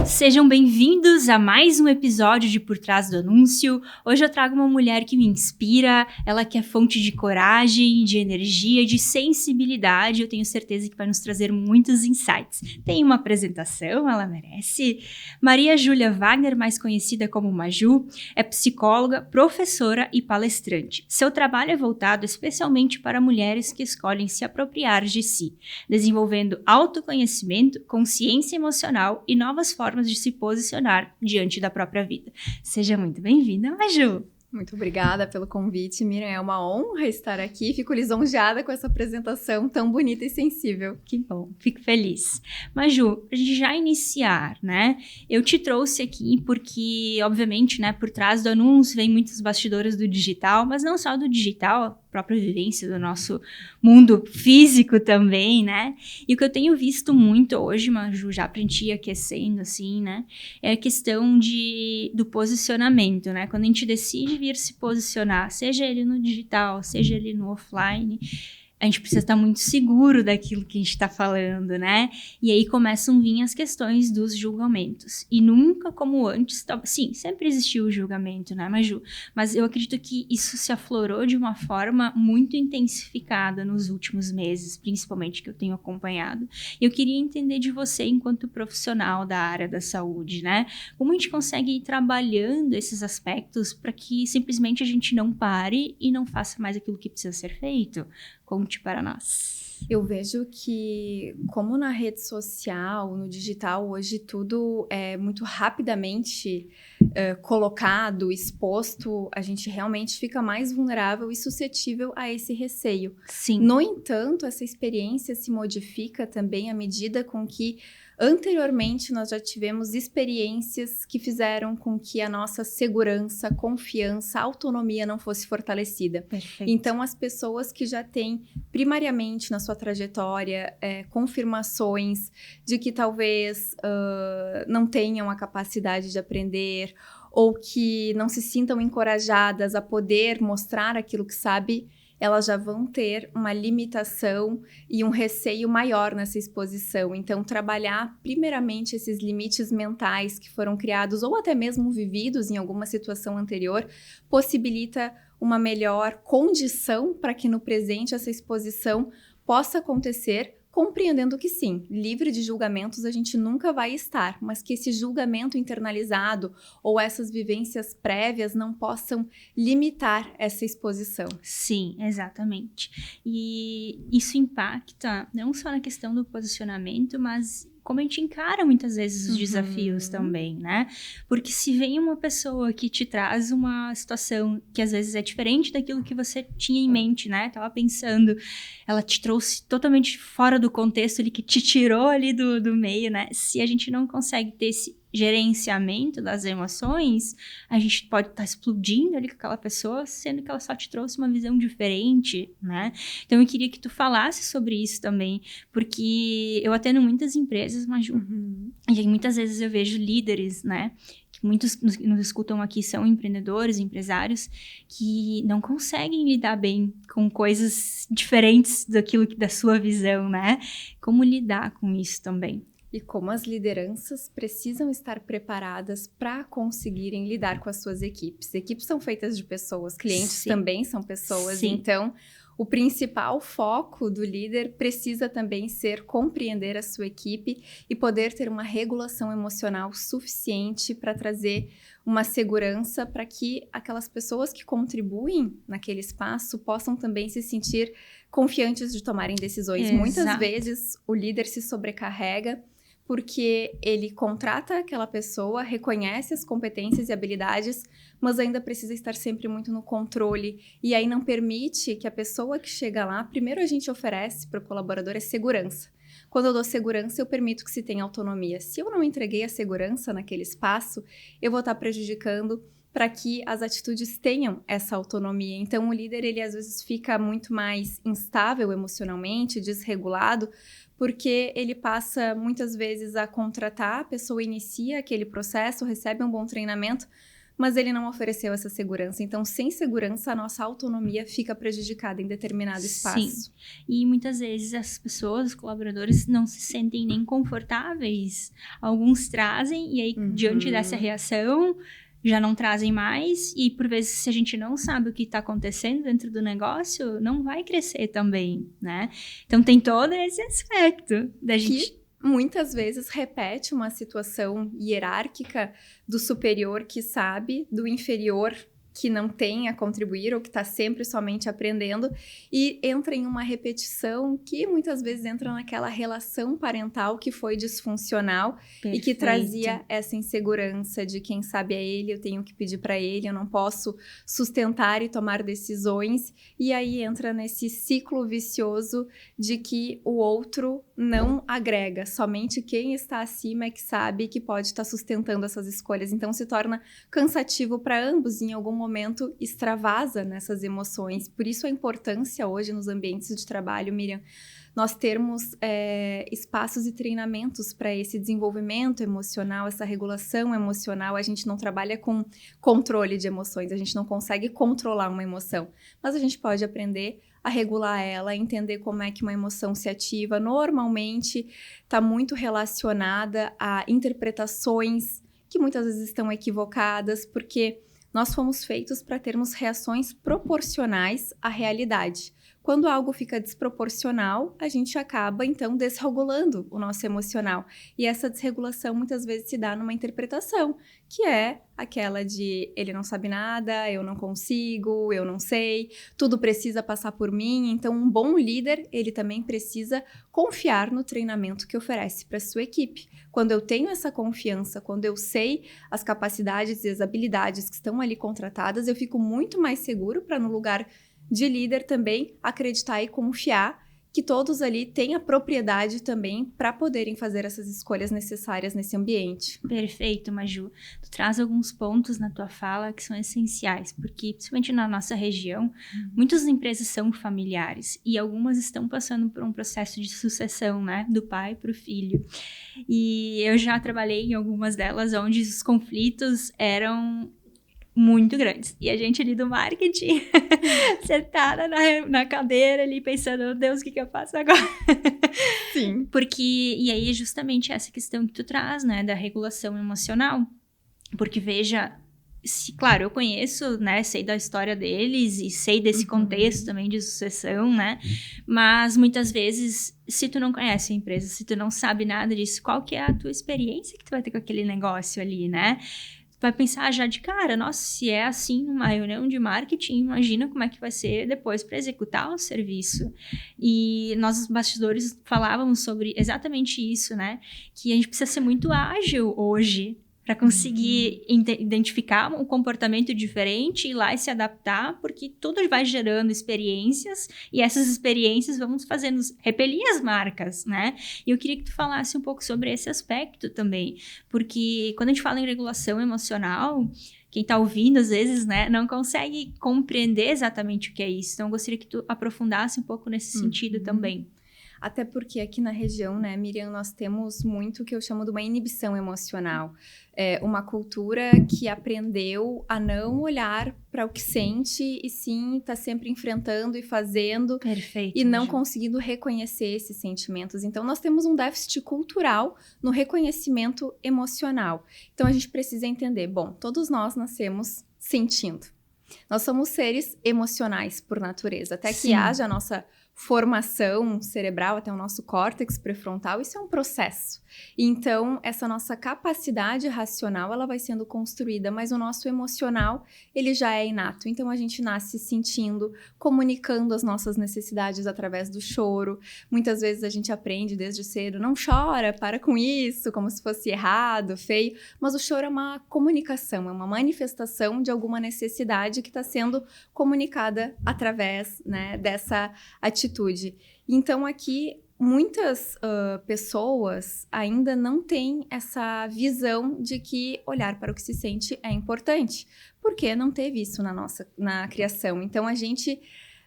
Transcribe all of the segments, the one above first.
Sejam bem-vindos a mais um episódio de Por Trás do Anúncio. Hoje eu trago uma mulher que me inspira, ela que é fonte de coragem, de energia, de sensibilidade. Eu tenho certeza que vai nos trazer muitos insights. Tem uma apresentação, ela merece. Maria Júlia Wagner, mais conhecida como Maju, é psicóloga, professora e palestrante. Seu trabalho é voltado especialmente para mulheres que escolhem se apropriar de si, desenvolvendo autoconhecimento, consciência emocional e novas formas de se posicionar diante da própria vida. Seja muito bem-vinda, Maju! Muito obrigada pelo convite, Miriam. É uma honra estar aqui. Fico lisonjeada com essa apresentação tão bonita e sensível. Que bom, fico feliz. Maju, pra gente já iniciar, né? Eu te trouxe aqui porque, obviamente, né, por trás do anúncio vem muitos bastidores do digital, mas não só do digital, a própria vivência do nosso mundo físico também, né? E o que eu tenho visto muito hoje, Maju, já pra gente ir aquecendo, assim, né? É a questão do posicionamento, né? Quando a gente decide vir se posicionar, seja ele no digital, seja ele no offline, a gente precisa estar muito seguro daquilo que a gente está falando, né? E aí começam a vir as questões dos julgamentos. E nunca como antes, sim, sempre existiu o julgamento, né, Maju? Mas eu acredito que isso se aflorou de uma forma muito intensificada nos últimos meses, principalmente que eu tenho acompanhado. E eu queria entender de você enquanto profissional da área da saúde, né? Como a gente consegue ir trabalhando esses aspectos para que simplesmente a gente não pare e não faça mais aquilo que precisa ser feito? Conte para nós. Eu vejo que, como na rede social, no digital, hoje tudo é muito rapidamente colocado, exposto, a gente realmente fica mais vulnerável e suscetível a esse receio. Sim. No entanto, essa experiência se modifica também à medida com que anteriormente, nós já tivemos experiências que fizeram com que a nossa segurança, confiança, autonomia não fosse fortalecida. Perfeito. Então, as pessoas que já têm, primariamente na sua trajetória, confirmações de que talvez não tenham a capacidade de aprender ou que não se sintam encorajadas a poder mostrar aquilo que sabe, elas já vão ter uma limitação e um receio maior nessa exposição. Então, trabalhar primeiramente esses limites mentais que foram criados ou até mesmo vividos em alguma situação anterior, possibilita uma melhor condição para que no presente essa exposição possa acontecer, compreendendo que sim, livre de julgamentos a gente nunca vai estar, mas que esse julgamento internalizado ou essas vivências prévias não possam limitar essa exposição. Sim, exatamente. E isso impacta não só na questão do posicionamento, mas como a gente encara muitas vezes os desafios também, né? Porque se vem uma pessoa que te traz uma situação que às vezes é diferente daquilo que você tinha em mente, né? Tava pensando, ela te trouxe totalmente fora do contexto ali, que te tirou ali do meio, né? Se a gente não consegue ter esse gerenciamento das emoções, a gente pode estar explodindo ali com aquela pessoa, sendo que ela só te trouxe uma visão diferente, né? Então eu queria que tu falasse sobre isso também, porque eu atendo muitas empresas, Maju, e muitas vezes eu vejo líderes, né? Que muitos nos escutam aqui são empreendedores, empresários, que não conseguem lidar bem com coisas diferentes daquilo da sua visão, né? Como lidar com isso também? E como as lideranças precisam estar preparadas para conseguirem lidar com as suas equipes. Equipes são feitas de pessoas, clientes Sim. também são pessoas. Sim. Então, o principal foco do líder precisa também ser compreender a sua equipe e poder ter uma regulação emocional suficiente para trazer uma segurança para que aquelas pessoas que contribuem naquele espaço possam também se sentir confiantes de tomarem decisões. Exato. Muitas vezes o líder se sobrecarrega porque ele contrata aquela pessoa, reconhece as competências e habilidades, mas ainda precisa estar sempre muito no controle. E aí não permite que a pessoa que chega lá, primeiro a gente oferece para o colaborador é segurança. Quando eu dou segurança, eu permito que se tenha autonomia. Se eu não entreguei a segurança naquele espaço, eu vou estar prejudicando para que as atitudes tenham essa autonomia. Então, o líder, ele às vezes fica muito mais instável emocionalmente, desregulado, porque ele passa muitas vezes a contratar, a pessoa inicia aquele processo, recebe um bom treinamento, mas ele não ofereceu essa segurança. Então, sem segurança, a nossa autonomia fica prejudicada em determinado espaço. Sim. E muitas vezes as pessoas, os colaboradores, não se sentem nem confortáveis. Alguns trazem, e aí, diante dessa reação, já não trazem mais. E, por vezes, se a gente não sabe o que está acontecendo dentro do negócio, não vai crescer também, né? Então, tem todo esse aspecto da gente... Muitas vezes repete uma situação hierárquica do superior que sabe, do inferior que não tem a contribuir ou que está sempre somente aprendendo e entra em uma repetição que muitas vezes entra naquela relação parental que foi disfuncional. Perfeito. E que trazia essa insegurança de quem sabe é ele, eu tenho que pedir para ele, eu não posso sustentar e tomar decisões. E aí entra nesse ciclo vicioso de que o outro não agrega, somente quem está acima é que sabe que pode estar sustentando essas escolhas. Então se torna cansativo para ambos, em algum momento extravasa nessas emoções. Por isso a importância hoje nos ambientes de trabalho, Miriam, nós termos espaços e treinamentos para esse desenvolvimento emocional, essa regulação emocional. A gente não trabalha com controle de emoções, a gente não consegue controlar uma emoção, mas a gente pode aprender a regular ela, entender como é que uma emoção se ativa. Normalmente está muito relacionada a interpretações que muitas vezes estão equivocadas, porque nós fomos feitos para termos reações proporcionais à realidade. Quando algo fica desproporcional, a gente acaba, então, desregulando o nosso emocional. E essa desregulação, muitas vezes, se dá numa interpretação, que é aquela de ele não sabe nada, eu não consigo, eu não sei, tudo precisa passar por mim. Então, um bom líder, ele também precisa confiar no treinamento que oferece para a sua equipe. Quando eu tenho essa confiança, quando eu sei as capacidades e as habilidades que estão ali contratadas, eu fico muito mais seguro para, no lugar de líder também, acreditar e confiar que todos ali têm a propriedade também para poderem fazer essas escolhas necessárias nesse ambiente. Perfeito, Maju. Tu traz alguns pontos na tua fala que são essenciais, porque principalmente na nossa região, muitas empresas são familiares e algumas estão passando por um processo de sucessão, né, do pai para o filho. E eu já trabalhei em algumas delas onde os conflitos eram muito grandes. E a gente ali do marketing, sentada na cadeira ali, pensando, meu Deus, o que eu faço agora? Sim. Porque, e aí é justamente essa questão que tu traz, né, da regulação emocional. Porque, veja, claro, eu conheço, né, sei da história deles e sei desse contexto também de sucessão, né, mas muitas vezes, se tu não conhece a empresa, se tu não sabe nada disso, qual que é a tua experiência que tu vai ter com aquele negócio ali, né? Vai pensar já de cara, nossa, se é assim uma reunião de marketing, imagina como é que vai ser depois para executar o serviço. E nós, os bastidores, falávamos sobre exatamente isso, né? Que a gente precisa ser muito ágil hoje para conseguir identificar um comportamento diferente, ir lá e se adaptar, porque tudo vai gerando experiências, e essas experiências vão fazendo repelir as marcas, né? E eu queria que tu falasse um pouco sobre esse aspecto também, porque quando a gente fala em regulação emocional, quem está ouvindo, às vezes, né, não consegue compreender exatamente o que é isso. Então, eu gostaria que tu aprofundasse um pouco nesse sentido também. Até porque aqui na região, né, Miriam, nós temos muito o que eu chamo de uma inibição emocional. É uma cultura que aprendeu a não olhar para o que sente e sim está sempre enfrentando e fazendo. Perfeito, e não conseguindo reconhecer esses sentimentos. Então, nós temos um déficit cultural no reconhecimento emocional. Então, a gente precisa entender, bom, todos nós nascemos sentindo. Nós somos seres emocionais por natureza. Até que haja a nossa formação cerebral, até o nosso córtex pré-frontal, isso é um processo. Então, essa nossa capacidade racional, ela vai sendo construída, mas o nosso emocional, ele já é inato. Então, a gente nasce sentindo, comunicando as nossas necessidades através do choro. Muitas vezes a gente aprende desde cedo, não chora, para com isso, como se fosse errado, feio. Mas o choro é uma comunicação, é uma manifestação de alguma necessidade que está sendo comunicada através, né, dessa atitude. Então, aqui, muitas pessoas ainda não têm essa visão de que olhar para o que se sente é importante, porque não teve isso na criação. Então, a gente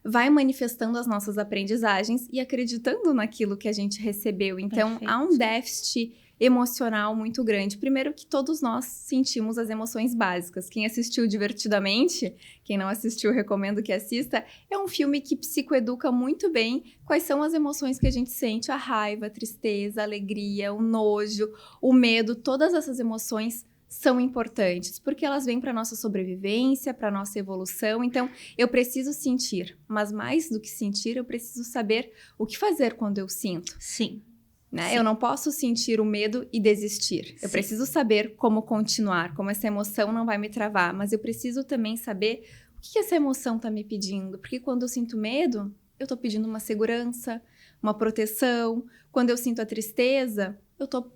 vai manifestando as nossas aprendizagens e acreditando naquilo que a gente recebeu. Então, há um déficit emocional muito grande. Primeiro que todos nós sentimos as emoções básicas. Quem assistiu Divertidamente, quem não assistiu, recomendo que assista, é um filme que psicoeduca muito bem quais são as emoções que a gente sente, a raiva, a tristeza, a alegria, o nojo, o medo, todas essas emoções são importantes, porque elas vêm para a nossa sobrevivência, para a nossa evolução. Então, eu preciso sentir, mas mais do que sentir, eu preciso saber o que fazer quando eu sinto. Sim. Né? Sim. Eu não posso sentir o medo e desistir. Eu preciso saber como continuar, como essa emoção não vai me travar, mas eu preciso também saber o que essa emoção está me pedindo, porque quando eu sinto medo, eu estou pedindo uma segurança, uma proteção. Quando eu sinto a tristeza, eu estou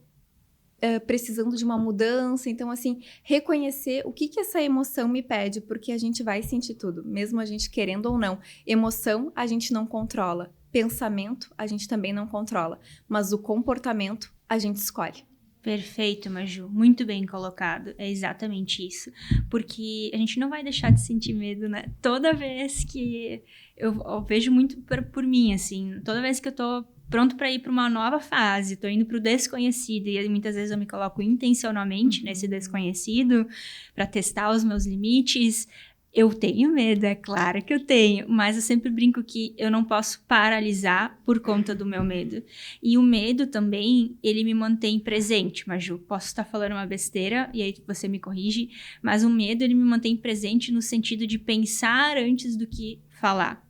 precisando de uma mudança. Então, assim, reconhecer o que essa emoção me pede, porque a gente vai sentir tudo, mesmo a gente querendo ou não. Emoção, a gente não controla. Pensamento, a gente também não controla. Mas o comportamento, a gente escolhe. Perfeito, Maju. Muito bem colocado. É exatamente isso. Porque a gente não vai deixar de sentir medo, né? Toda vez que... Eu vejo muito por mim, assim. Toda vez que eu tô pronto para ir para uma nova fase, tô indo para o desconhecido, e muitas vezes eu me coloco intencionalmente nesse desconhecido para testar os meus limites. Eu tenho medo, é claro que eu tenho, mas eu sempre brinco que eu não posso paralisar por conta do meu medo. E o medo também, ele me mantém presente, Maju. Posso estar falando uma besteira, e aí você me corrige, mas o medo, ele me mantém presente no sentido de pensar antes do que falar.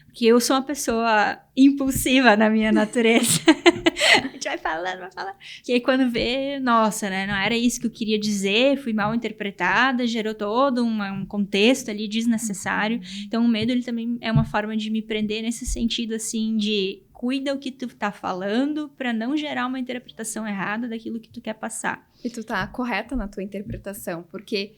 Porque eu sou uma pessoa impulsiva na minha natureza. A gente vai falando. Que aí quando vê, nossa, né? Não era isso que eu queria dizer, fui mal interpretada, gerou todo um contexto ali desnecessário. Então o medo, ele também é uma forma de me prender nesse sentido, assim, de cuida o que tu tá falando para não gerar uma interpretação errada daquilo que tu quer passar. E tu tá correta na tua interpretação, porque...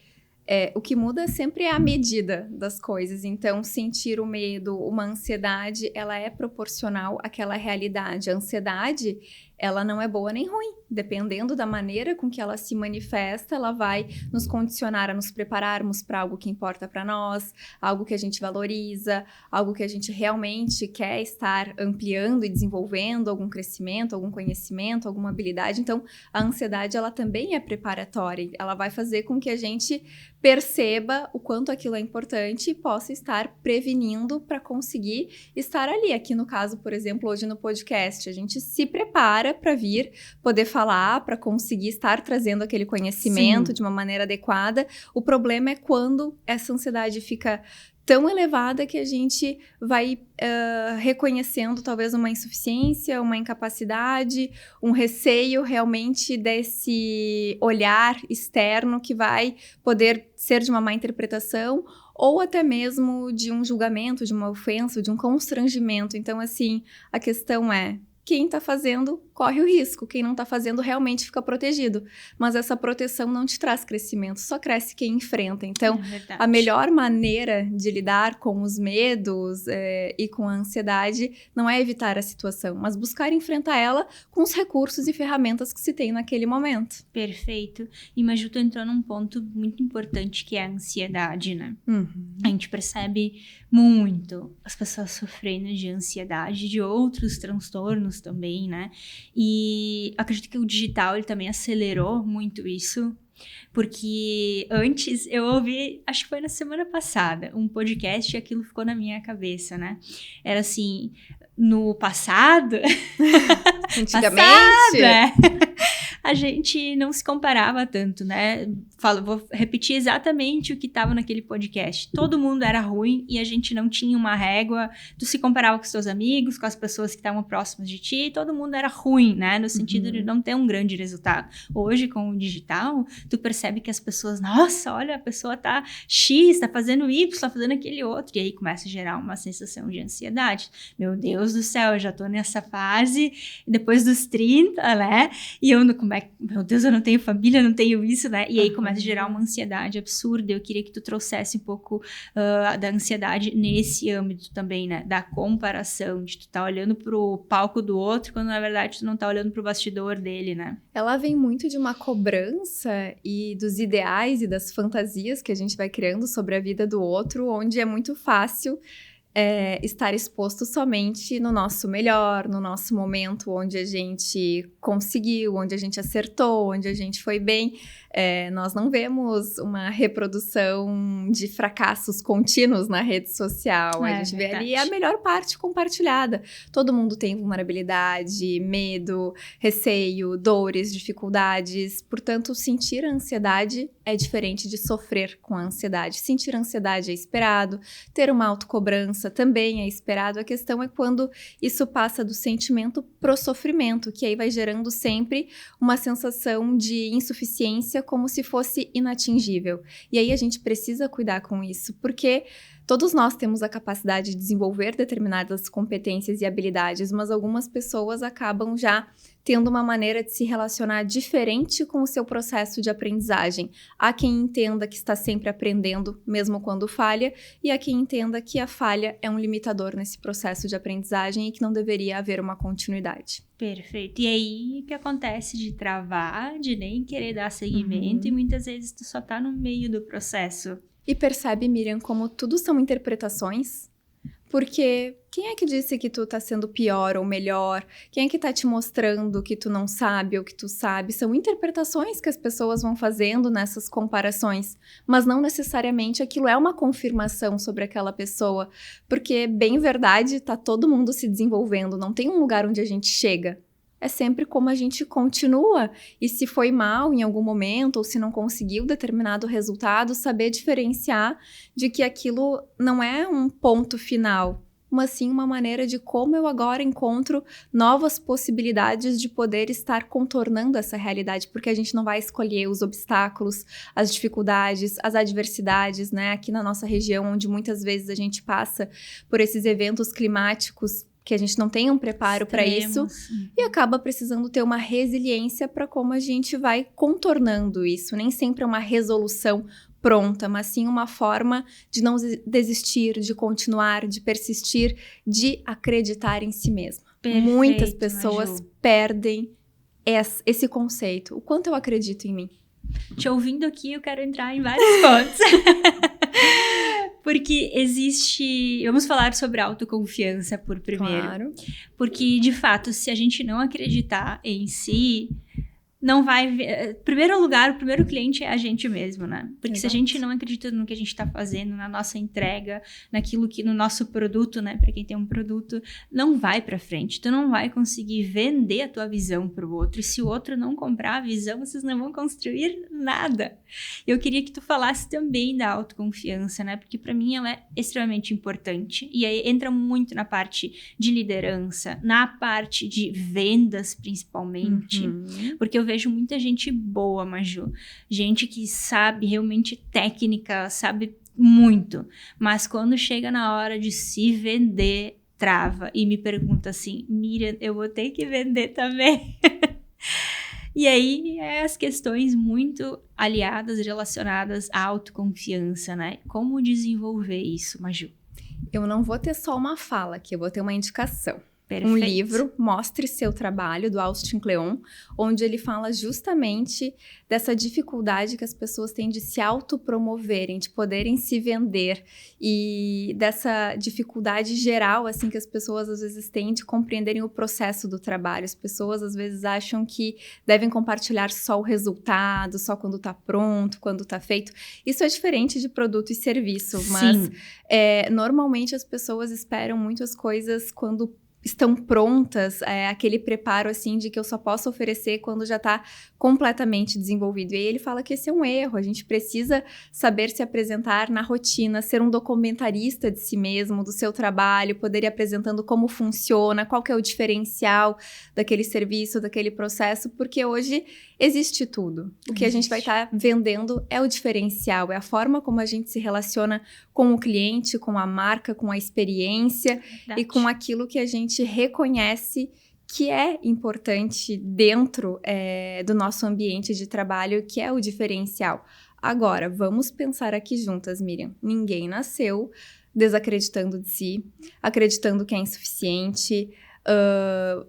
o que muda sempre é a medida das coisas. Então, sentir o medo, uma ansiedade, ela é proporcional àquela realidade. A ansiedade, ela não é boa nem ruim. Dependendo da maneira com que ela se manifesta, ela vai nos condicionar a nos prepararmos para algo que importa para nós, algo que a gente valoriza, algo que a gente realmente quer estar ampliando e desenvolvendo, algum crescimento, algum conhecimento, alguma habilidade. Então, a ansiedade, ela também é preparatória. Ela vai fazer com que a gente perceba o quanto aquilo é importante e possa estar prevenindo para conseguir estar ali. Aqui no caso, por exemplo, hoje no podcast, a gente se prepara para vir poder falar, para conseguir estar trazendo aquele conhecimento de uma maneira adequada. O problema é quando essa ansiedade fica tão elevada que a gente vai reconhecendo talvez uma insuficiência, uma incapacidade, um receio realmente desse olhar externo que vai poder ser de uma má interpretação ou até mesmo de um julgamento, de uma ofensa, de um constrangimento. Então, assim, a questão é: quem está fazendo corre o risco, quem não está fazendo realmente fica protegido. Mas essa proteção não te traz crescimento, só cresce quem enfrenta. Então, a melhor maneira de lidar com os medos e com a ansiedade não é evitar a situação, mas buscar enfrentar ela com os recursos e ferramentas que se tem naquele momento. Perfeito. E Maju, tu entrou num ponto muito importante, que é a ansiedade, né? A gente percebe muito as pessoas sofrendo de ansiedade, de outros transtornos também, né? E acredito que o digital, ele também acelerou muito isso, porque antes eu ouvi, acho que foi na semana passada, um podcast e aquilo ficou na minha cabeça, né? Era assim, no passado... Antigamente... a gente não se comparava tanto, né? Vou repetir exatamente o que estava naquele podcast. Todo mundo era ruim e a gente não tinha uma régua. Tu se comparava com os teus amigos, com as pessoas que estavam próximas de ti, e todo mundo era ruim, né? No sentido de não ter um grande resultado. Hoje, com o digital, tu percebe que as pessoas, nossa, olha, a pessoa tá X, tá fazendo Y, tá fazendo aquele outro. E aí começa a gerar uma sensação de ansiedade. Meu Deus do céu, eu já tô nessa fase, depois dos 30, né? E eu não meu Deus, eu não tenho família, eu não tenho isso, né? E aí começa a gerar uma ansiedade absurda. Eu queria que tu trouxesse um pouco da ansiedade nesse âmbito também, né? Da comparação, de tu tá olhando pro palco do outro, quando na verdade tu não tá olhando pro bastidor dele, né? Ela vem muito de uma cobrança e dos ideais e das fantasias que a gente vai criando sobre a vida do outro, onde é muito fácil estar exposto somente no nosso melhor, no nosso momento onde a gente conseguiu, onde a gente acertou, onde a gente foi bem. Nós não vemos uma reprodução de fracassos contínuos na rede social. A gente vê ali a melhor parte compartilhada. Todo mundo tem vulnerabilidade, medo, receio, dores, dificuldades. Portanto, sentir a ansiedade é diferente de sofrer com a ansiedade. Sentir a ansiedade é esperado, ter uma autocobrança também é esperado. A questão é quando isso passa do sentimento pro sofrimento, que aí vai gerando sempre uma sensação de insuficiência, como se fosse inatingível. E aí a gente precisa cuidar com isso, porque todos nós temos a capacidade de desenvolver determinadas competências e habilidades, mas algumas pessoas acabam já tendo uma maneira de se relacionar diferente com o seu processo de aprendizagem. Há quem entenda que está sempre aprendendo, mesmo quando falha, e há quem entenda que a falha é um limitador nesse processo de aprendizagem e que não deveria haver uma continuidade. Perfeito. E aí, o que acontece de travar, de nem querer dar seguimento, e muitas vezes tu só tá no meio do processo. E percebe, Miriam, como tudo são interpretações? Porque quem é que disse que tu tá sendo pior ou melhor? Quem é que tá te mostrando que tu não sabe ou que tu sabe? São interpretações que as pessoas vão fazendo nessas comparações, mas não necessariamente aquilo é uma confirmação sobre aquela pessoa, porque, bem verdade, tá todo mundo se desenvolvendo, não tem um lugar onde a gente chega. É sempre como a gente continua, e se foi mal em algum momento ou se não conseguiu determinado resultado, saber diferenciar de que aquilo não é um ponto final, mas sim uma maneira de como eu agora encontro novas possibilidades de poder estar contornando essa realidade, porque a gente não vai escolher os obstáculos, as dificuldades, as adversidades, né? Aqui na nossa região, onde muitas vezes a gente passa por esses eventos climáticos que a gente não tem um preparo para isso e acaba precisando ter uma resiliência para como a gente vai contornando isso. Nem sempre é uma resolução pronta, mas sim uma forma de não desistir, de continuar, de persistir, de acreditar em si mesma. Perfeito, muitas pessoas perdem esse conceito. O quanto eu acredito em mim? Te ouvindo aqui, eu quero entrar em vários pontos. Porque existe... Vamos falar sobre autoconfiança por primeiro. Claro. Porque, de fato, se a gente não acreditar em si, não vai... Primeiro lugar, o primeiro cliente é a gente mesmo, né? Porque se a gente não acredita no que a gente está fazendo, na nossa entrega, naquilo que... No nosso produto, né? Para quem tem um produto, não vai para frente. Tu não vai conseguir vender a tua visão para o outro. E se o outro não comprar a visão, vocês não vão construir nada. Eu queria que tu falasse também da autoconfiança, né? Porque para mim ela é extremamente importante. E aí entra muito na parte de liderança, na parte de vendas, principalmente. Porque eu vejo muita gente boa, Maju. Gente que sabe realmente técnica, sabe muito. Mas quando chega na hora de se vender, trava. E me pergunta assim, Miriam, eu vou ter que vender também? E aí, as questões muito aliadas, relacionadas à autoconfiança, né? Como desenvolver isso, Maju? Eu não vou ter só uma fala aqui, eu vou ter uma indicação. Perfeito. Um livro, Mostre Seu Trabalho, do Austin Kleon, onde ele fala justamente dessa dificuldade que as pessoas têm de se autopromoverem, de poderem se vender e dessa dificuldade geral, assim, que as pessoas às vezes têm de compreenderem o processo do trabalho. As pessoas às vezes acham que devem compartilhar só o resultado, só quando tá pronto, quando tá feito. Isso é diferente de produto e serviço, mas normalmente as pessoas esperam muitas coisas quando estão prontas, aquele preparo assim de que eu só posso oferecer quando já está completamente desenvolvido. E aí ele fala que esse é um erro, a gente precisa saber se apresentar na rotina, ser um documentarista de si mesmo, do seu trabalho, poder ir apresentando como funciona, qual que é o diferencial daquele serviço, daquele processo, porque hoje existe tudo. O que a gente vai estar vendendo é o diferencial, é a forma como a gente se relaciona com o cliente, com a marca, com a experiência e com aquilo que a gente reconhece que é importante dentro do nosso ambiente de trabalho, que é o diferencial. Agora, vamos pensar aqui juntas, Miriam. Ninguém nasceu desacreditando de si, acreditando que é insuficiente,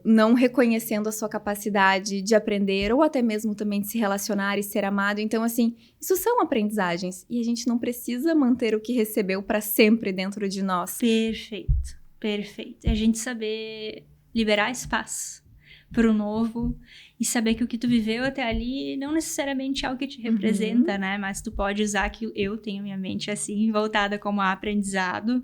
não reconhecendo a sua capacidade de aprender ou até mesmo também de se relacionar e ser amado. Então, assim, isso são aprendizagens e a gente não precisa manter o que recebeu para sempre dentro de nós. Perfeito, perfeito. É a gente saber liberar espaço para o novo e saber que o que tu viveu até ali não necessariamente é o que te representa, né? Mas tu pode usar que eu tenho minha mente assim, voltada como aprendizado.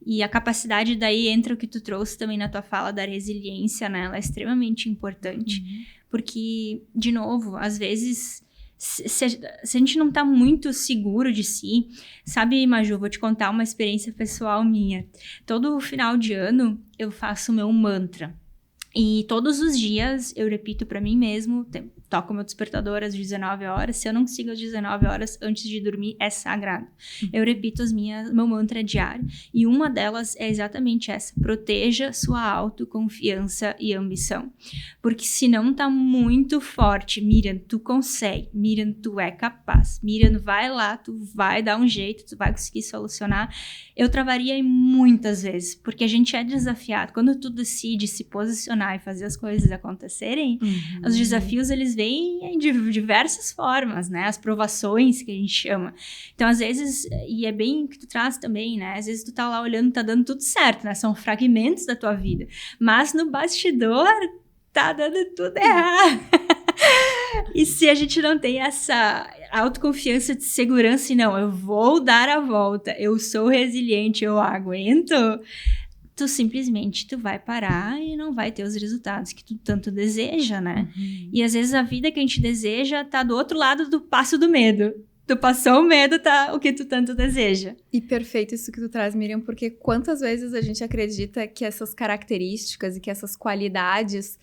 E a capacidade daí entra o que tu trouxe também na tua fala da resiliência, né? Ela é extremamente importante. Porque, de novo, às vezes, se a gente não tá muito seguro de si... Sabe, Maju, vou te contar uma experiência pessoal minha. Todo final de ano, eu faço o meu mantra. E todos os dias eu repito pra mim mesmo, toco meu despertador às 19 horas. Se eu não consigo às 19 horas antes de dormir, é sagrado. Eu repito meu mantra diário. E uma delas é exatamente essa: proteja sua autoconfiança e ambição. Porque senão tá muito forte. Miriam, tu consegue. Miriam, tu é capaz. Miriam, vai lá, tu vai dar um jeito, tu vai conseguir solucionar. Eu travaria muitas vezes, porque a gente é desafiado. Quando tu decide se posicionar e fazer as coisas acontecerem, os desafios, eles vêm de diversas formas, né? As provações, que a gente chama. Então, às vezes, e é bem o que tu traz também, né? Às vezes tu tá lá olhando, tá dando tudo certo, né? São fragmentos da tua vida. Mas no bastidor, tá dando tudo errado. E se a gente não tem essa autoconfiança de segurança, e não, eu vou dar a volta, eu sou resiliente, eu aguento... tu simplesmente vai parar e não vai ter os resultados que tu tanto deseja, né? E às vezes a vida que a gente deseja tá do outro lado do passo do medo. Tu passou o medo, tá o que tu tanto deseja. E perfeito isso que tu traz, Miriam, porque quantas vezes a gente acredita que essas características e que essas qualidades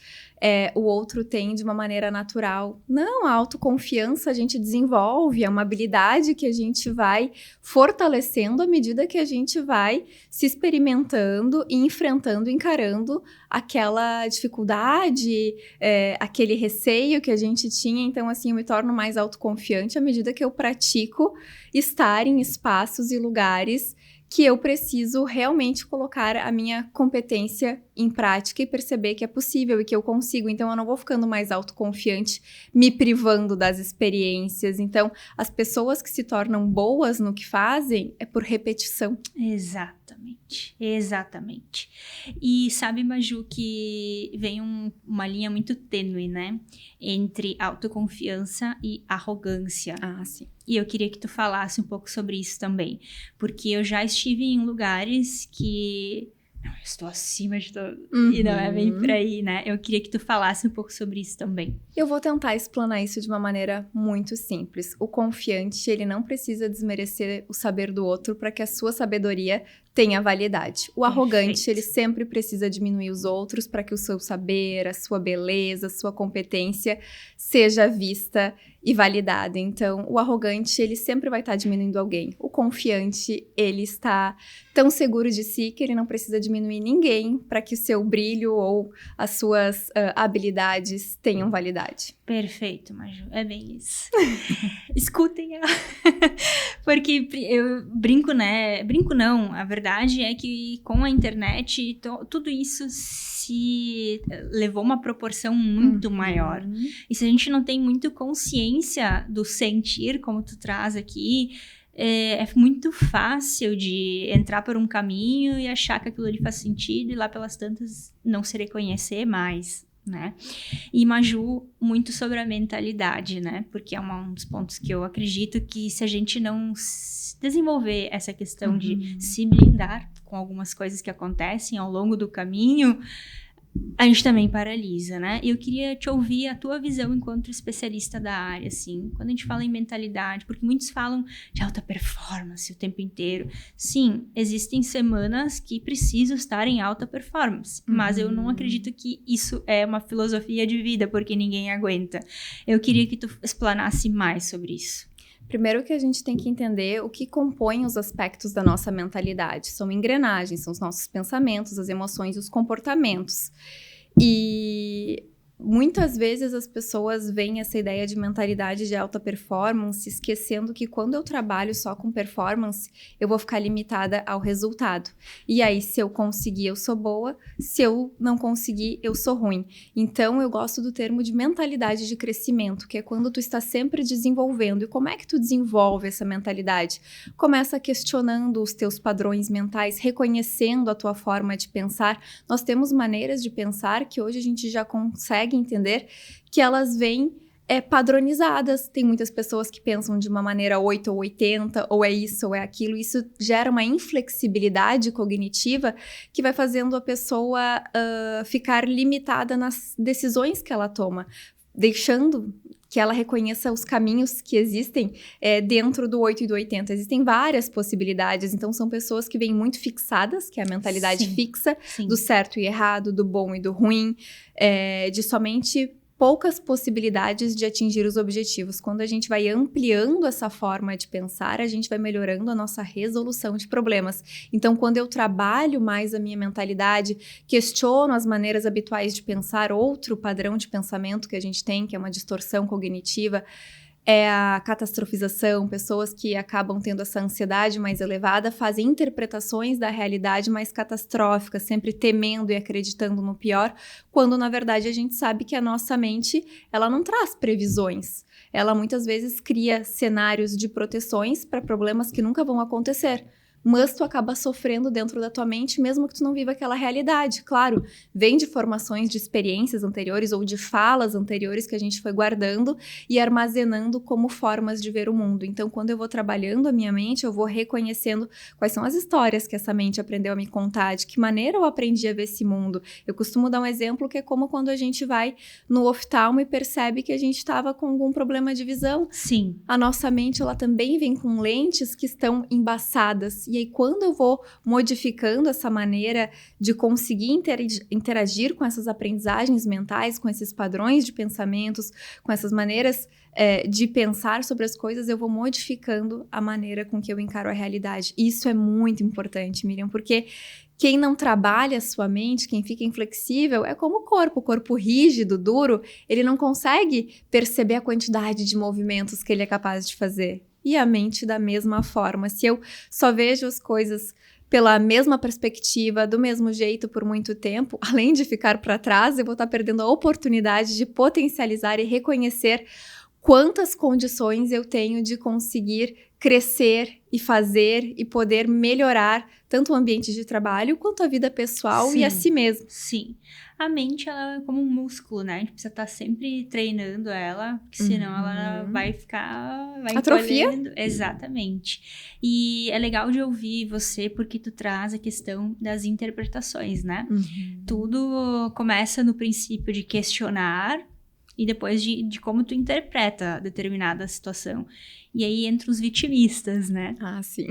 o outro tem de uma maneira natural. Não, a autoconfiança a gente desenvolve, é uma habilidade que a gente vai fortalecendo à medida que a gente vai se experimentando e enfrentando, encarando aquela dificuldade, aquele receio que a gente tinha. Então, assim, eu me torno mais autoconfiante à medida que eu pratico estar em espaços e lugares que eu preciso realmente colocar a minha competência em prática e perceber que é possível e que eu consigo. Então, eu não vou ficando mais autoconfiante, me privando das experiências. Então, as pessoas que se tornam boas no que fazem é por repetição. Exatamente, exatamente. E sabe, Maju, que vem uma linha muito tênue, né? Entre autoconfiança e arrogância. Ah, sim. E eu queria que tu falasse um pouco sobre isso também. Porque eu já estive em lugares que... Não, eu estou acima de todo. E não é bem por aí, né? Eu queria que tu falasse um pouco sobre isso também. Eu vou tentar explanar isso de uma maneira muito simples. O confiante, ele não precisa desmerecer o saber do outro para que a sua sabedoria tenha validade. O arrogante, ele sempre precisa diminuir os outros para que o seu saber, a sua beleza, a sua competência seja vista e validada. Então, o arrogante, ele sempre vai estar diminuindo alguém. O confiante, ele está tão seguro de si que ele não precisa diminuir ninguém para que o seu brilho ou as suas habilidades tenham validade. Perfeito, Maju. É bem isso. Escutem ela. Porque eu brinco, né? Brinco não. A verdade é que com a internet, tudo isso se levou uma proporção muito maior. E se a gente não tem muito consciência do sentir, como tu traz aqui, é muito fácil de entrar por um caminho e achar que aquilo ali faz sentido e lá pelas tantas não se reconhecer mais, né? E Maju, muito sobre a mentalidade, né? Porque é um dos pontos que eu acredito que se a gente não desenvolver essa questão de se blindar com algumas coisas que acontecem ao longo do caminho, a gente também paralisa, né? E eu queria te ouvir a tua visão enquanto especialista da área, assim, quando a gente fala em mentalidade, porque muitos falam de alta performance o tempo inteiro. Sim, existem semanas que preciso estar em alta performance, mas eu não acredito que isso é uma filosofia de vida, porque ninguém aguenta. Eu queria que tu explanasse mais sobre isso. Primeiro que a gente tem que entender o que compõe os aspectos da nossa mentalidade. São engrenagens, são os nossos pensamentos, as emoções e os comportamentos. E muitas vezes as pessoas veem essa ideia de mentalidade de alta performance, esquecendo que quando eu trabalho só com performance, eu vou ficar limitada ao resultado. E aí, se eu conseguir, eu sou boa. Se eu não conseguir, eu sou ruim. Então, eu gosto do termo de mentalidade de crescimento, que é quando tu está sempre desenvolvendo. E como é que tu desenvolve essa mentalidade? Começa questionando os teus padrões mentais, reconhecendo a tua forma de pensar. Nós temos maneiras de pensar que hoje a gente já consegue entender que elas vêm padronizadas. Tem muitas pessoas que pensam de uma maneira 8 ou 80, ou é isso ou é aquilo. Isso gera uma inflexibilidade cognitiva que vai fazendo a pessoa ficar limitada nas decisões que ela toma, deixando que ela reconheça os caminhos que existem dentro do 8 e do 80. Existem várias possibilidades, então são pessoas que vêm muito fixadas, que é a mentalidade fixa, do certo e errado, do bom e do ruim, de somente poucas possibilidades de atingir os objetivos. Quando a gente vai ampliando essa forma de pensar, a gente vai melhorando a nossa resolução de problemas. Então, quando eu trabalho mais a minha mentalidade, questiono as maneiras habituais de pensar, outro padrão de pensamento que a gente tem, que é uma distorção cognitiva, é a catastrofização. Pessoas que acabam tendo essa ansiedade mais elevada fazem interpretações da realidade mais catastróficas, sempre temendo e acreditando no pior, quando na verdade a gente sabe que a nossa mente, ela não traz previsões. Ela muitas vezes cria cenários de proteções para problemas que nunca vão acontecer. Mas tu acaba sofrendo dentro da tua mente, mesmo que tu não viva aquela realidade. Claro, vem de formações de experiências anteriores ou de falas anteriores que a gente foi guardando e armazenando como formas de ver o mundo. Então, quando eu vou trabalhando a minha mente, eu vou reconhecendo quais são as histórias que essa mente aprendeu a me contar, de que maneira eu aprendi a ver esse mundo. Eu costumo dar um exemplo que é como quando a gente vai no oftalmo e percebe que a gente estava com algum problema de visão. Sim. A nossa mente, ela também vem com lentes que estão embaçadas. E aí, quando eu vou modificando essa maneira de conseguir interagir com essas aprendizagens mentais, com esses padrões de pensamentos, com essas maneiras de pensar sobre as coisas, eu vou modificando a maneira com que eu encaro a realidade. Isso é muito importante, Miriam, porque quem não trabalha a sua mente, quem fica inflexível, é como o corpo rígido, duro, ele não consegue perceber a quantidade de movimentos que ele é capaz de fazer. E a mente da mesma forma. Se eu só vejo as coisas pela mesma perspectiva, do mesmo jeito por muito tempo, além de ficar para trás, eu vou estar perdendo a oportunidade de potencializar e reconhecer quantas condições eu tenho de conseguir crescer e fazer e poder melhorar tanto o ambiente de trabalho quanto a vida pessoal e a si mesmo. Sim. A mente, ela é como um músculo, né? A gente precisa estar sempre treinando ela, porque senão ela vai ficar... Atrofia? Encolhendo. Exatamente. E é legal de ouvir você, porque tu traz a questão das interpretações, né? Tudo começa no princípio de questionar e depois de como tu interpreta determinada situação. E aí entra os vitimistas, né? Ah, sim.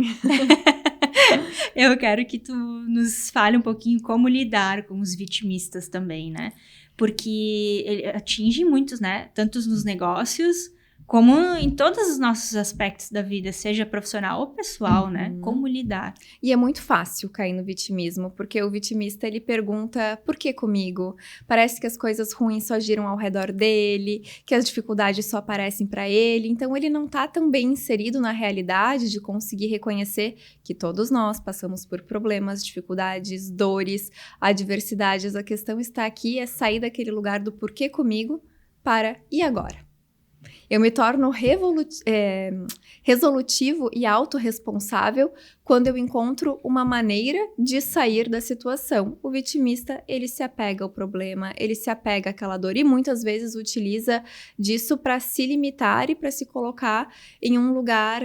Eu quero que tu nos fale um pouquinho como lidar com os vitimistas também, né? Porque ele atinge muitos, né? Tanto nos negócios, como em todos os nossos aspectos da vida, seja profissional ou pessoal, né? Como lidar. E é muito fácil cair no vitimismo, porque o vitimista, ele pergunta, por que comigo? Parece que as coisas ruins só giram ao redor dele, que as dificuldades só aparecem para ele, então ele não tá tão bem inserido na realidade de conseguir reconhecer que todos nós passamos por problemas, dificuldades, dores, adversidades. A questão está aqui, é sair daquele lugar do porquê comigo para e agora? Eu me torno resolutivo e autorresponsável quando eu encontro uma maneira de sair da situação. O vitimista, ele se apega ao problema, ele se apega àquela dor e muitas vezes utiliza disso para se limitar e para se colocar em um lugar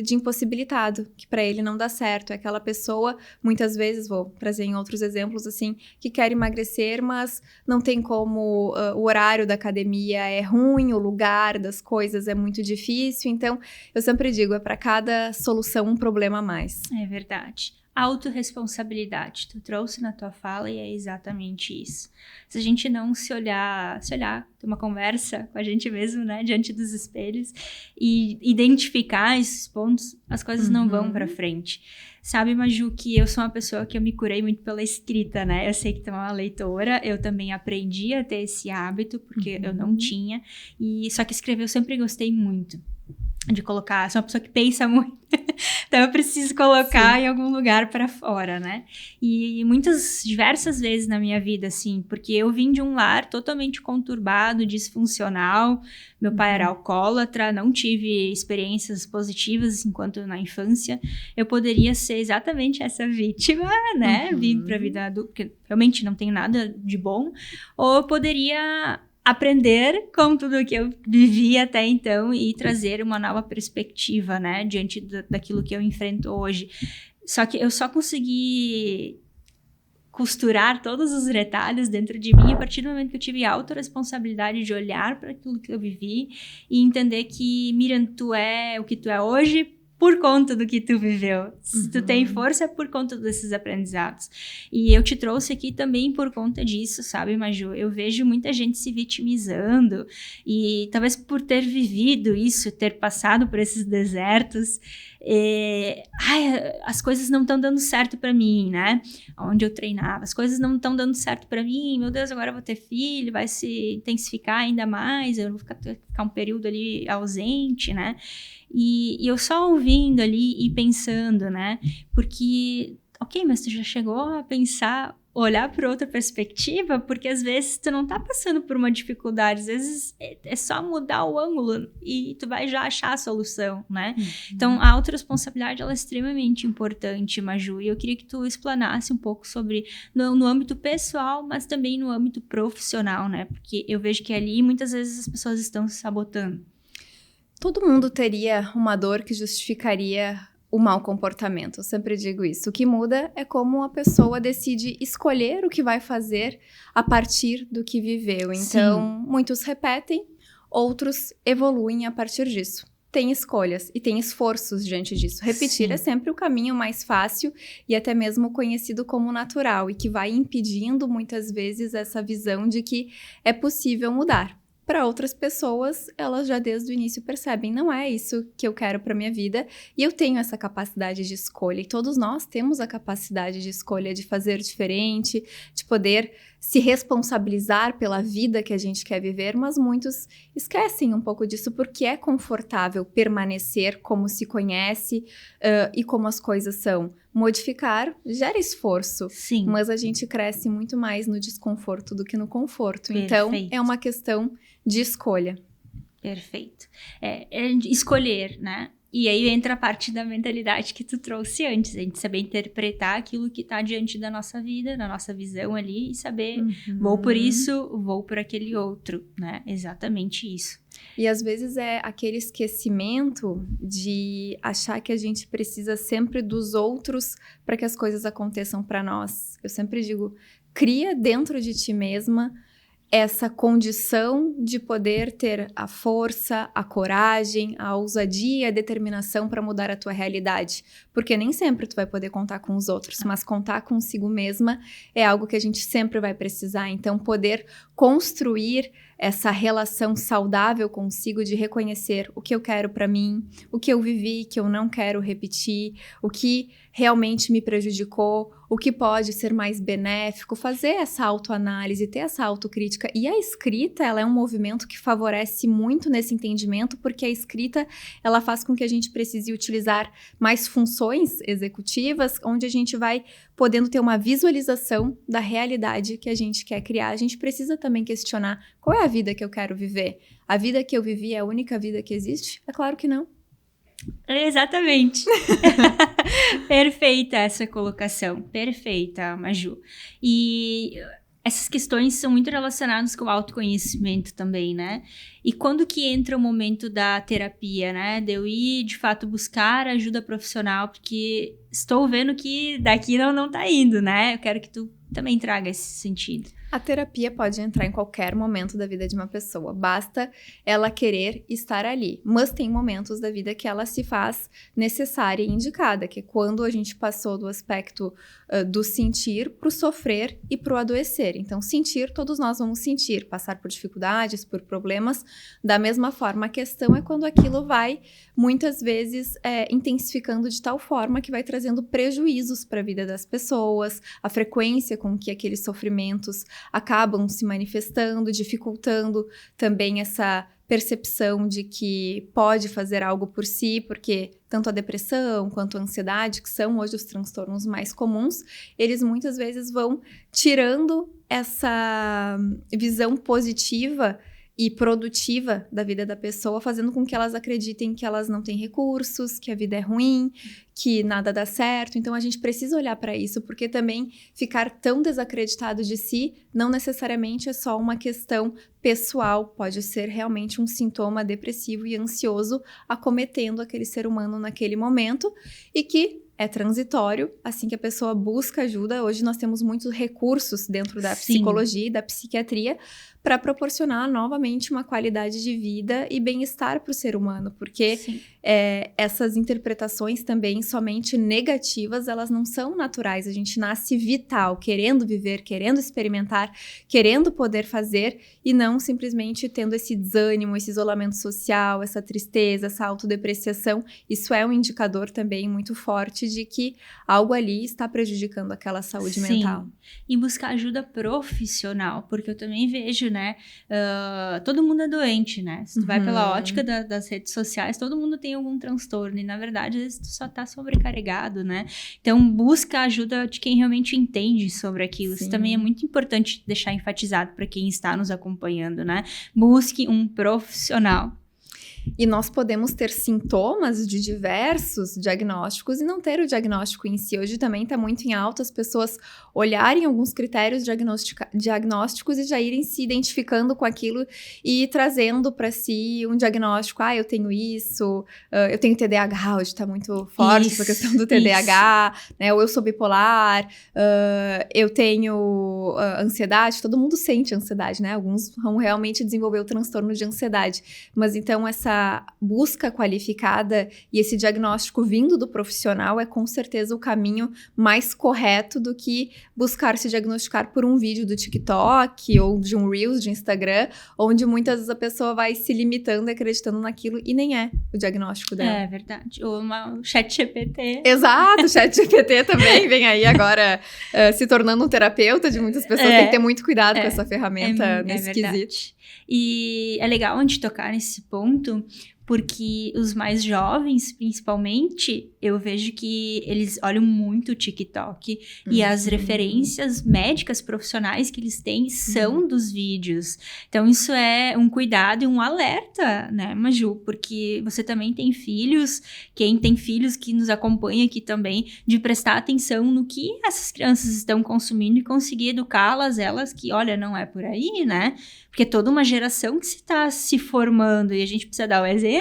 de impossibilitado, que para ele não dá certo. É aquela pessoa, muitas vezes, vou trazer em outros exemplos assim, que quer emagrecer, mas não tem como, o horário da academia é ruim, o lugar das coisas é muito difícil. Então, eu sempre digo, é para cada solução um problema a mais. É verdade. Autorresponsabilidade, tu trouxe na tua fala e é exatamente isso. Se a gente não se olhar, ter uma conversa com a gente mesmo, né, diante dos espelhos e identificar esses pontos, as coisas não vão para frente. Sabe, Maju, que eu sou uma pessoa que eu me curei muito pela escrita, né? Eu sei que tu é uma leitora, eu também aprendi a ter esse hábito, porque eu não tinha. E só que escrever eu sempre gostei muito de colocar. Sou uma pessoa que pensa muito, então eu preciso colocar em algum lugar para fora, né? E diversas vezes na minha vida, assim, porque eu vim de um lar totalmente conturbado, disfuncional. Meu pai era alcoólatra, não tive experiências positivas enquanto na infância. Eu poderia ser exatamente essa vítima, né? Vim para a vida adulta, porque realmente não tenho nada de bom. Ou eu poderia aprender com tudo que eu vivi até então e trazer uma nova perspectiva, né, diante daquilo que eu enfrento hoje. Só que eu só consegui costurar todos os detalhes dentro de mim a partir do momento que eu tive a autorresponsabilidade de olhar para aquilo que eu vivi e entender que, Miriam, tu é o que tu é hoje por conta do que tu viveu. Se tu tem força, é por conta desses aprendizados. E eu te trouxe aqui também por conta disso, sabe, Maju? Eu vejo muita gente se vitimizando e talvez por ter vivido isso, ter passado por esses desertos, as coisas não estão dando certo pra mim, né? Onde eu treinava, as coisas não estão dando certo pra mim, meu Deus, agora eu vou ter filho, vai se intensificar ainda mais, eu vou ficar um período ali ausente, né? E eu só ouvindo ali e pensando, né? Porque, ok, mas tu já chegou a pensar, olhar por outra perspectiva? Porque às vezes tu não tá passando por uma dificuldade, às vezes é só mudar o ângulo e tu vai já achar a solução, né? Então, a autorresponsabilidade, ela é extremamente importante, Maju, e eu queria que tu explanasse um pouco sobre, no âmbito pessoal, mas também no âmbito profissional, né? Porque eu vejo que ali, muitas vezes, as pessoas estão se sabotando. Todo mundo teria uma dor que justificaria o mau comportamento. Eu sempre digo isso. O que muda é como a pessoa decide escolher o que vai fazer a partir do que viveu. Então, muitos repetem, outros evoluem a partir disso. Tem escolhas e tem esforços diante disso. Repetir é sempre o caminho mais fácil e até mesmo conhecido como natural e que vai impedindo muitas vezes essa visão de que é possível mudar. Para outras pessoas, elas já desde o início percebem, não é isso que eu quero para minha vida, e eu tenho essa capacidade de escolha, e todos nós temos a capacidade de escolha, de fazer diferente, de poder se responsabilizar pela vida que a gente quer viver, mas muitos esquecem um pouco disso porque é confortável permanecer como se conhece e como as coisas são. Modificar gera esforço, mas a gente cresce muito mais no desconforto do que no conforto. Perfeito. Então, é uma questão de escolha. Perfeito. É escolher, né? E aí entra a parte da mentalidade que tu trouxe antes, a gente saber interpretar aquilo que tá diante da nossa vida, da nossa visão ali, e saber, vou por isso, vou por aquele outro, né? Exatamente isso. E às vezes é aquele esquecimento de achar que a gente precisa sempre dos outros para que as coisas aconteçam para nós. Eu sempre digo, cria dentro de ti mesma essa condição de poder ter a força, a coragem, a ousadia, a determinação para mudar a tua realidade. Porque nem sempre tu vai poder contar com os outros, mas contar consigo mesma é algo que a gente sempre vai precisar. Então, poder construir essa relação saudável consigo de reconhecer o que eu quero para mim, o que eu vivi, que eu não quero repetir, o que realmente me prejudicou, o que pode ser mais benéfico, fazer essa autoanálise, ter essa autocrítica. E a escrita, ela é um movimento que favorece muito nesse entendimento, porque a escrita, ela faz com que a gente precise utilizar mais funções executivas, onde a gente vai podendo ter uma visualização da realidade que a gente quer criar. A gente precisa também questionar qual é a vida que eu quero viver. A vida que eu vivi é a única vida que existe? É claro que não. Exatamente. Perfeita essa colocação. Perfeita, Maju. E essas questões são muito relacionadas com o autoconhecimento também, né? E quando que entra o momento da terapia, né? De eu ir, de fato, buscar ajuda profissional, porque estou vendo que daqui não tá indo, né? Eu quero que tu também traga esse sentido. A terapia pode entrar em qualquer momento da vida de uma pessoa, basta ela querer estar ali. Mas tem momentos da vida que ela se faz necessária e indicada, que é quando a gente passou do aspecto do sentir para o sofrer e para o adoecer. Então, sentir, todos nós vamos sentir, passar por dificuldades, por problemas. Da mesma forma, a questão é quando aquilo vai, muitas vezes, intensificando de tal forma que vai trazendo prejuízos para a vida das pessoas, a frequência com que aqueles sofrimentos acabam se manifestando, dificultando também essa percepção de que pode fazer algo por si, porque tanto a depressão quanto a ansiedade, que são hoje os transtornos mais comuns, eles muitas vezes vão tirando essa visão positiva e produtiva da vida da pessoa, fazendo com que elas acreditem que elas não têm recursos, que a vida é ruim, que nada dá certo. Então, a gente precisa olhar para isso, porque também ficar tão desacreditado de si não necessariamente é só uma questão pessoal, pode ser realmente um sintoma depressivo e ansioso acometendo aquele ser humano naquele momento e que é transitório, assim que a pessoa busca ajuda. Hoje nós temos muitos recursos dentro da psicologia e da psiquiatria para proporcionar novamente uma qualidade de vida e bem-estar para o ser humano, porque essas interpretações também somente negativas, elas não são naturais. A gente nasce vital, querendo viver, querendo experimentar, querendo poder fazer e não simplesmente tendo esse desânimo, esse isolamento social, essa tristeza, essa autodepreciação. Isso é um indicador também muito forte de que algo ali está prejudicando aquela saúde mental. E buscar ajuda profissional, porque eu também vejo, né, todo mundo é doente, né? Se tu vai pela ótica das redes sociais, todo mundo tem algum transtorno e, na verdade, às vezes tu só tá sobrecarregado, né? Então, busca a ajuda de quem realmente entende sobre aquilo. Isso também é muito importante deixar enfatizado para quem está nos acompanhando, né? Busque um profissional. E nós podemos ter sintomas de diversos diagnósticos e não ter o diagnóstico em si. Hoje também está muito em alta as pessoas olharem alguns critérios diagnósticos e já irem se identificando com aquilo e trazendo para si um diagnóstico. Eu tenho isso, eu tenho TDAH, hoje está muito forte essa questão do TDAH, né? Ou eu sou bipolar, eu tenho ansiedade. Todo mundo sente ansiedade, né? Alguns vão realmente desenvolver o transtorno de ansiedade. Mas então essa busca qualificada e esse diagnóstico vindo do profissional é com certeza o caminho mais correto do que buscar se diagnosticar por um vídeo do TikTok ou de um Reels de Instagram, onde muitas vezes a pessoa vai se limitando e acreditando naquilo e nem é o diagnóstico dela. É verdade. Ou o ChatGPT. Exato, o ChatGPT também vem aí agora se tornando um terapeuta de muitas pessoas. Tem que ter muito cuidado com essa ferramenta nesse quesito. E é legal a gente tocar nesse ponto, porque os mais jovens, principalmente, eu vejo que eles olham muito o TikTok e as referências médicas profissionais que eles têm são dos vídeos. Então, isso é um cuidado e um alerta, né, Maju? Porque você também tem filhos, quem tem filhos que nos acompanha aqui também, de prestar atenção no que essas crianças estão consumindo e conseguir educá-las, elas que, olha, não é por aí, né? Porque é toda uma geração que está se formando e a gente precisa dar o exemplo.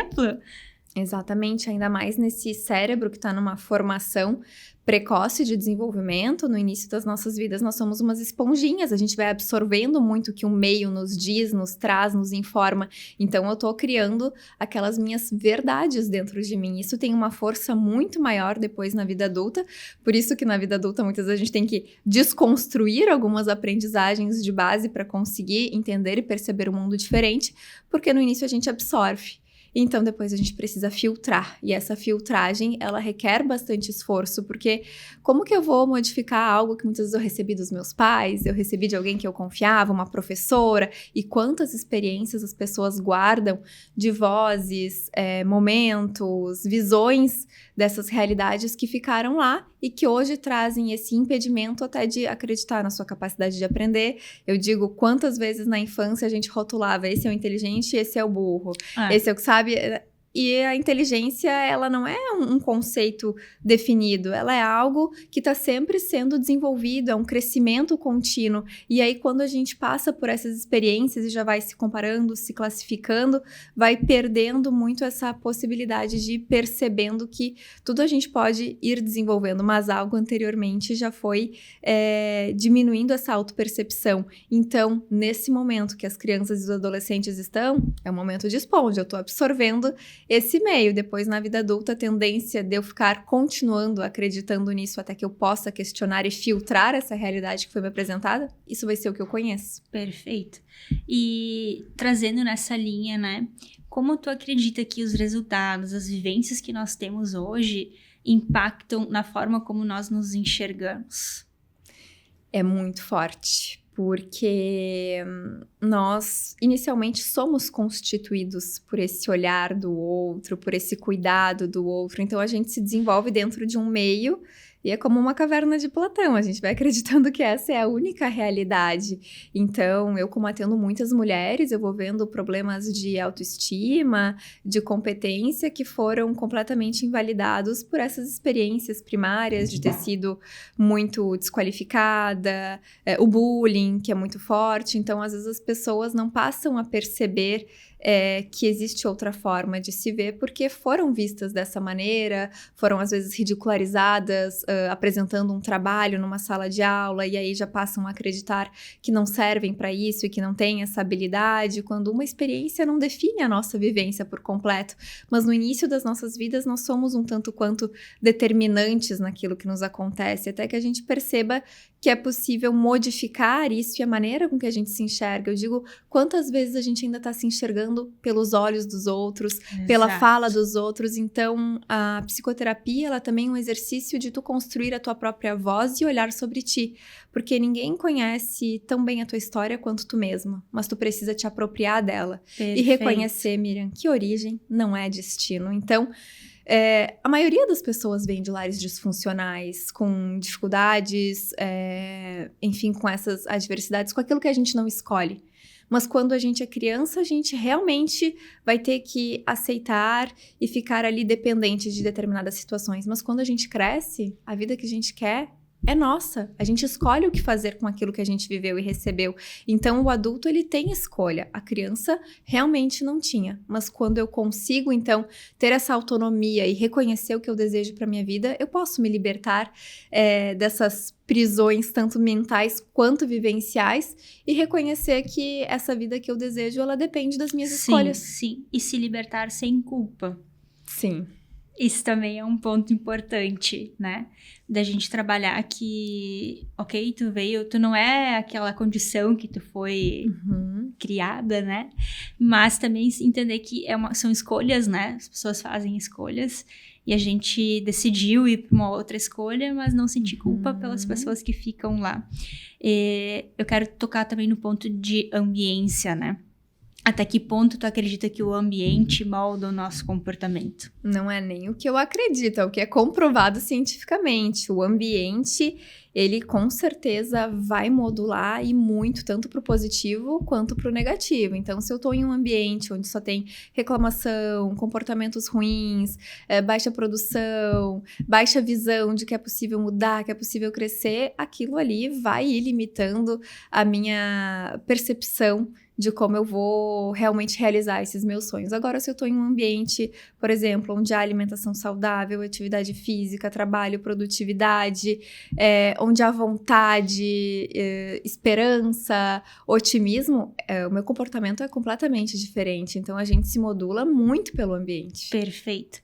Exatamente, ainda mais nesse cérebro que está numa formação precoce de desenvolvimento. No início das nossas vidas, nós somos umas esponjinhas, a gente vai absorvendo muito o que o meio nos diz, nos traz, nos informa. Então, eu tô criando aquelas minhas verdades dentro de mim. Isso tem uma força muito maior depois na vida adulta, por isso que na vida adulta, muitas vezes, a gente tem que desconstruir algumas aprendizagens de base para conseguir entender e perceber o mundo diferente, porque no início a gente absorve. Então, depois a gente precisa filtrar. E essa filtragem, ela requer bastante esforço, porque como que eu vou modificar algo que muitas vezes eu recebi dos meus pais, eu recebi de alguém que eu confiava, uma professora, e quantas experiências as pessoas guardam de vozes, momentos, visões dessas realidades que ficaram lá e que hoje trazem esse impedimento até de acreditar na sua capacidade de aprender. Eu digo, quantas vezes na infância a gente rotulava, esse é o inteligente e esse é o burro, esse é o que sabe. E a inteligência, ela não é um conceito definido, ela é algo que está sempre sendo desenvolvido, é um crescimento contínuo. E aí, quando a gente passa por essas experiências e já vai se comparando, se classificando, vai perdendo muito essa possibilidade de ir percebendo que tudo a gente pode ir desenvolvendo, mas algo anteriormente já foi diminuindo essa autopercepção. Então, nesse momento que as crianças e os adolescentes estão, é um momento de esponja, eu estou absorvendo esse meio. Depois, na vida adulta, a tendência de eu ficar continuando acreditando nisso até que eu possa questionar e filtrar essa realidade que foi me apresentada, isso vai ser o que eu conheço. Perfeito. E trazendo nessa linha, né, como tu acredita que os resultados, as vivências que nós temos hoje impactam na forma como nós nos enxergamos? É muito forte. Porque nós, inicialmente, somos constituídos por esse olhar do outro, por esse cuidado do outro. Então, a gente se desenvolve dentro de um meio e é como uma caverna de Platão. A gente vai acreditando que essa é a única realidade. Então, eu, como atendo muitas mulheres, eu vou vendo problemas de autoestima, de competência, que foram completamente invalidados por essas experiências primárias de ter sido muito desqualificada, o bullying, que é muito forte. Então, às vezes, as pessoas não passam a perceber que existe outra forma de se ver, porque foram vistas dessa maneira, foram às vezes ridicularizadas, apresentando um trabalho numa sala de aula, e aí já passam a acreditar que não servem para isso e que não têm essa habilidade, quando uma experiência não define a nossa vivência por completo. Mas no início das nossas vidas, nós somos um tanto quanto determinantes naquilo que nos acontece, até que a gente perceba que é possível modificar isso e a maneira com que a gente se enxerga. Eu digo, quantas vezes a gente ainda está se enxergando pelos olhos dos outros, Exato. Pela fala dos outros. Então, a psicoterapia, ela também é um exercício de tu construir a tua própria voz e olhar sobre ti. Porque ninguém conhece tão bem a tua história quanto tu mesma, mas tu precisa te apropriar dela. Perfeito. E reconhecer, Miriam, que origem não é destino. Então, a maioria das pessoas vem de lares disfuncionais, com dificuldades, enfim, com essas adversidades, com aquilo que a gente não escolhe. Mas quando a gente é criança, a gente realmente vai ter que aceitar e ficar ali dependente de determinadas situações. Mas quando a gente cresce, a vida que a gente quer é nossa. A gente escolhe o que fazer com aquilo que a gente viveu e recebeu. Então, o adulto, ele tem escolha. A criança realmente não tinha. Mas quando eu consigo, então, ter essa autonomia e reconhecer o que eu desejo para minha vida, eu posso me libertar dessas prisões, tanto mentais quanto vivenciais, e reconhecer que essa vida que eu desejo, ela depende das minhas escolhas. Sim. E se libertar sem culpa. Sim. Isso também é um ponto importante, né? Da gente trabalhar que, ok, tu não é aquela condição que tu foi criada, né? Mas também entender que são escolhas, né? As pessoas fazem escolhas e a gente decidiu ir para uma outra escolha, mas não sentir culpa pelas pessoas que ficam lá. Eu quero tocar também no ponto de ambiência, né? Até que ponto tu acredita que o ambiente molda o nosso comportamento? Não é nem o que eu acredito, é o que é comprovado cientificamente. O ambiente, ele com certeza vai modular e muito, tanto para o positivo quanto para o negativo. Então, se eu estou em um ambiente onde só tem reclamação, comportamentos ruins, baixa produção, baixa visão de que é possível mudar, que é possível crescer, aquilo ali vai ir limitando a minha percepção de como eu vou realmente realizar esses meus sonhos. Agora, se eu estou em um ambiente, por exemplo, onde há alimentação saudável, atividade física, trabalho, produtividade, onde há vontade, esperança, otimismo, o meu comportamento é completamente diferente. Então, a gente se modula muito pelo ambiente. Perfeito.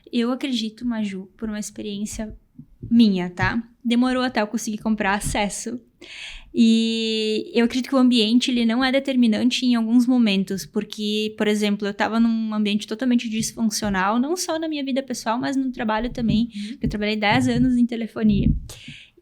Eu acredito, Maju, por uma experiência minha, tá? Demorou até eu conseguir comprar acesso. E eu acredito que o ambiente, ele não é determinante em alguns momentos, porque, por exemplo, eu estava num ambiente totalmente disfuncional, não só na minha vida pessoal, mas no trabalho também. Eu trabalhei 10 anos em telefonia.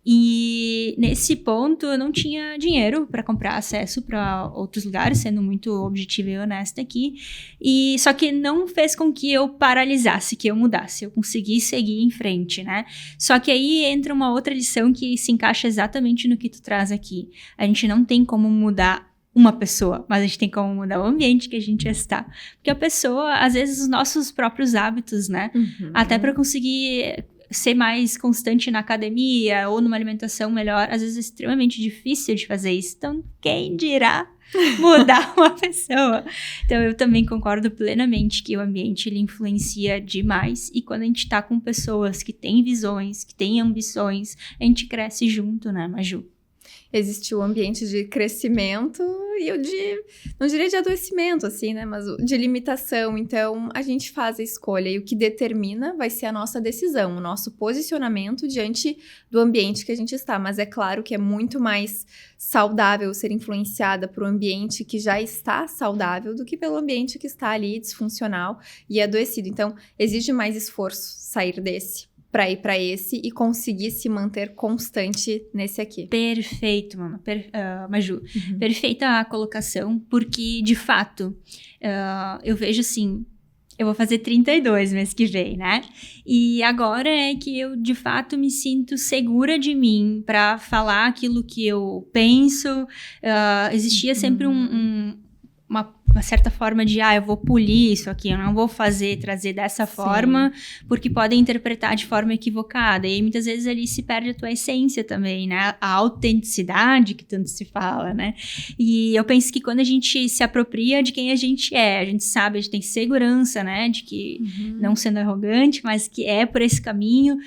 E nesse ponto eu não tinha dinheiro para comprar acesso para outros lugares, sendo muito objetiva e honesta aqui. E só que não fez com que eu paralisasse, que eu mudasse, eu consegui seguir em frente, né? Só que aí entra uma outra lição que se encaixa exatamente no que tu traz aqui. A gente não tem como mudar uma pessoa, mas a gente tem como mudar o ambiente que a gente está. Porque a pessoa, às vezes, os nossos próprios hábitos, né? Até para conseguir ser mais constante na academia ou numa alimentação melhor, às vezes é extremamente difícil de fazer isso. Então, quem dirá mudar uma pessoa? Então, eu também concordo plenamente que o ambiente, ele influencia demais. E quando a gente tá com pessoas que têm visões, que têm ambições, a gente cresce junto, né, Maju? Existe o ambiente de crescimento e o de, não diria de adoecimento, assim, né? Mas de limitação. Então, a gente faz a escolha e o que determina vai ser a nossa decisão, o nosso posicionamento diante do ambiente que a gente está. Mas é claro que é muito mais saudável ser influenciada por um ambiente que já está saudável do que pelo ambiente que está ali disfuncional e adoecido. Então, exige mais esforço sair desse para ir para esse e conseguir se manter constante nesse aqui. Perfeito, Maju. Perfeita a colocação, porque, de fato, eu vejo assim, eu vou fazer 32 mês que vem, né? E agora é que eu, de fato, me sinto segura de mim para falar aquilo que eu penso. Existia sempre uma certa forma de, eu vou polir isso aqui, eu não vou trazer dessa forma, porque podem interpretar de forma equivocada. E aí, muitas vezes, ali se perde a tua essência também, né? A autenticidade que tanto se fala, né? E eu penso que quando a gente se apropria de quem a gente sabe, a gente tem segurança, né? De que, não sendo arrogante, mas que é por esse caminho,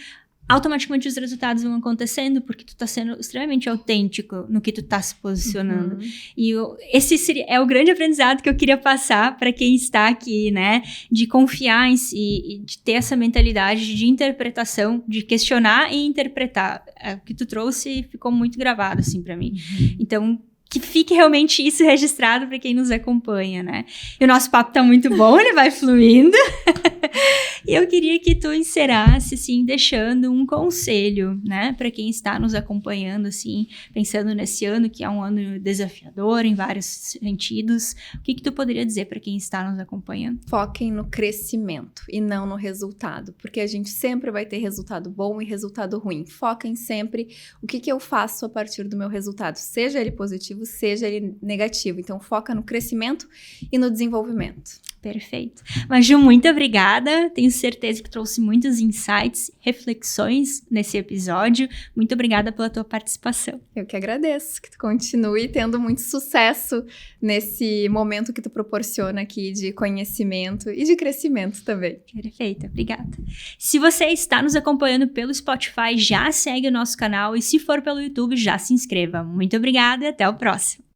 automaticamente os resultados vão acontecendo, porque tu tá sendo extremamente autêntico no que tu tá se posicionando. E esse é o grande aprendizado que eu queria passar para quem está aqui, né? De confiar em si e de ter essa mentalidade de interpretação, de questionar e interpretar. O que tu trouxe ficou muito gravado, assim, para mim. Então, que fique realmente isso registrado para quem nos acompanha, né? E o nosso papo tá muito bom, ele vai fluindo. E eu queria que tu encerrasse, assim, deixando um conselho, né? Para quem está nos acompanhando, assim, pensando nesse ano, que é um ano desafiador em vários sentidos. O que tu poderia dizer para quem está nos acompanhando? Foquem no crescimento e não no resultado, porque a gente sempre vai ter resultado bom e resultado ruim. Foquem sempre o que eu faço a partir do meu resultado, seja ele positivo, seja ele negativo. Então, foca no crescimento e no desenvolvimento. Perfeito. Maju, muito obrigada. Tenho certeza que trouxe muitos insights, reflexões nesse episódio. Muito obrigada pela tua participação. Eu que agradeço. Que tu continue tendo muito sucesso nesse momento que tu proporciona aqui de conhecimento e de crescimento também. Perfeito, obrigada. Se você está nos acompanhando pelo Spotify, já segue o nosso canal e se for pelo YouTube, já se inscreva. Muito obrigada e até o próximo.